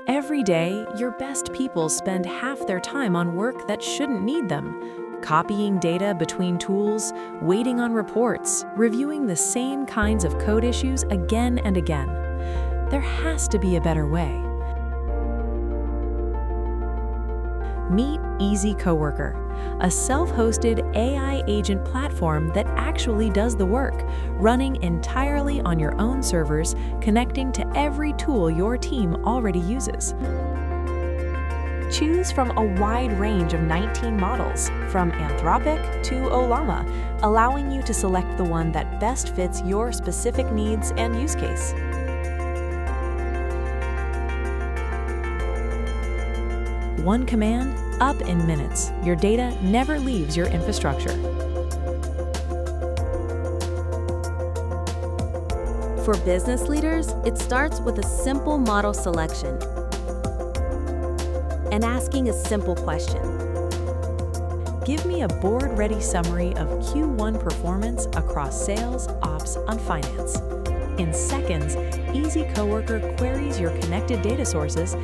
Every day, your best people spend half their time on work that shouldn't need them. Copying data between tools, waiting on reports, reviewing the same kinds of code issues again and again. There has to be a better way. Meet EzCoworker, a self-hosted AI agent platform that actually does the work, running entirely on your own servers, connecting to every tool your team already uses. Choose from a wide range of 19 models, from Anthropic to Ollama, allowing you to select the one that best fits your specific needs and use case. One command, up in minutes. Your data never leaves your infrastructure. For business leaders, it starts with a simple model selection and asking a simple question. Give me a board-ready summary of Q1 performance across sales, ops, and finance. In seconds, EzCoworker queries your connected data sources,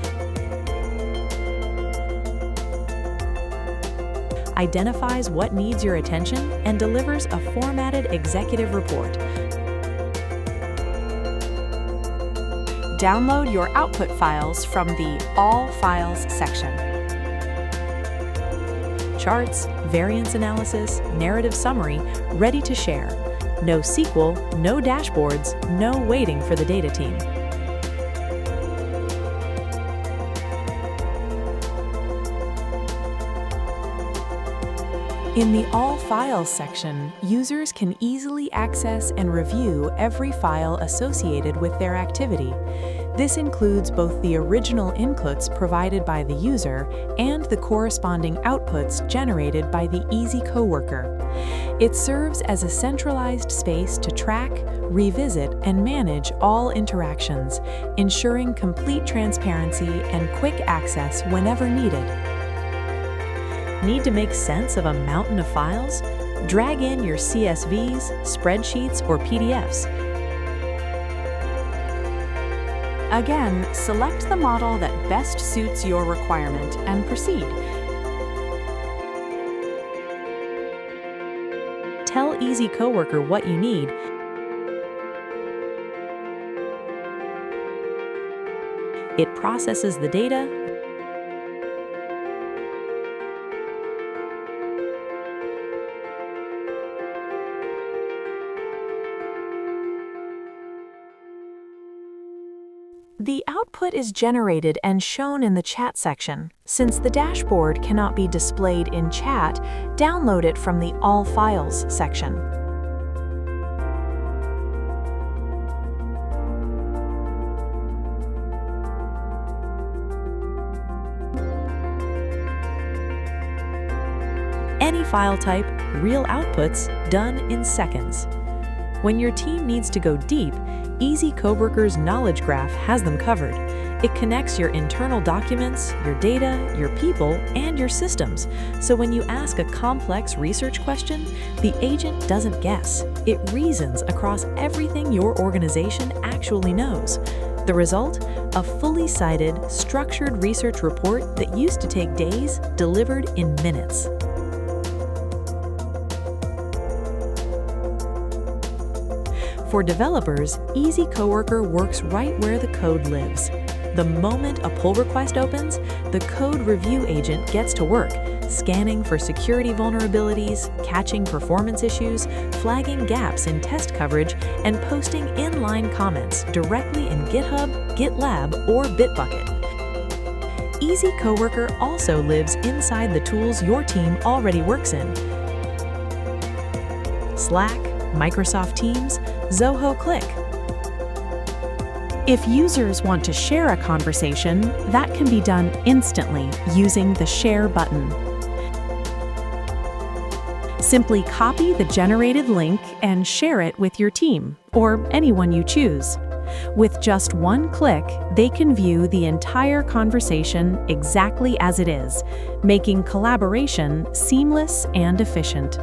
identifies what needs your attention, and delivers a formatted executive report. Download your output files from the All Files section. Charts, variance analysis, narrative summary, ready to share. No SQL, no dashboards, no waiting for the data team. In the All Files section, users can easily access and review every file associated with their activity. This includes both the original inputs provided by the user and the corresponding outputs generated by the EzCoworker. It serves as a centralized space to track, revisit, and manage all interactions, ensuring complete transparency and quick access whenever needed. Need to make sense of a mountain of files? Drag in your CSVs, spreadsheets, or PDFs. Again, select the model that best suits your requirement and proceed. Tell EzCoworker what you need. It processes the data, the output is generated and shown in the chat section. Since the dashboard cannot be displayed in chat, download it from the All Files section. Any file type, real outputs, done in seconds. When your team needs to go deep, EzCoworker's knowledge graph has them covered. It connects your internal documents, your data, your people, and your systems. So when you ask a complex research question, the agent doesn't guess. It reasons across everything your organization actually knows. The result? A fully cited, structured research report that used to take days, delivered in minutes. For developers, EzCoworker works right where the code lives. The moment a pull request opens, the code review agent gets to work, scanning for security vulnerabilities, catching performance issues, flagging gaps in test coverage, and posting inline comments directly in GitHub, GitLab, or Bitbucket. EzCoworker also lives inside the tools your team already works in. Slack, Microsoft Teams, Zoho Click. If users want to share a conversation, that can be done instantly using the Share button. Simply copy the generated link and share it with your team, or anyone you choose. With just one click, they can view the entire conversation exactly as it is, making collaboration seamless and efficient.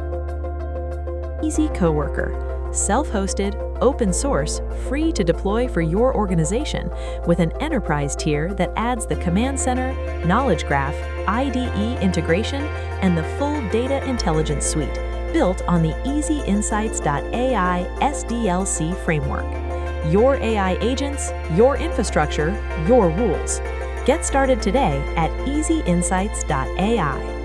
EzCoworker, self-hosted, open source, free to deploy for your organization, with an enterprise tier that adds the Command Center, Knowledge Graph, IDE integration, and the full Data Intelligence Suite, built on the EzInsights.ai SDLC framework. Your AI agents, your infrastructure, your rules. Get started today at EzInsights.ai.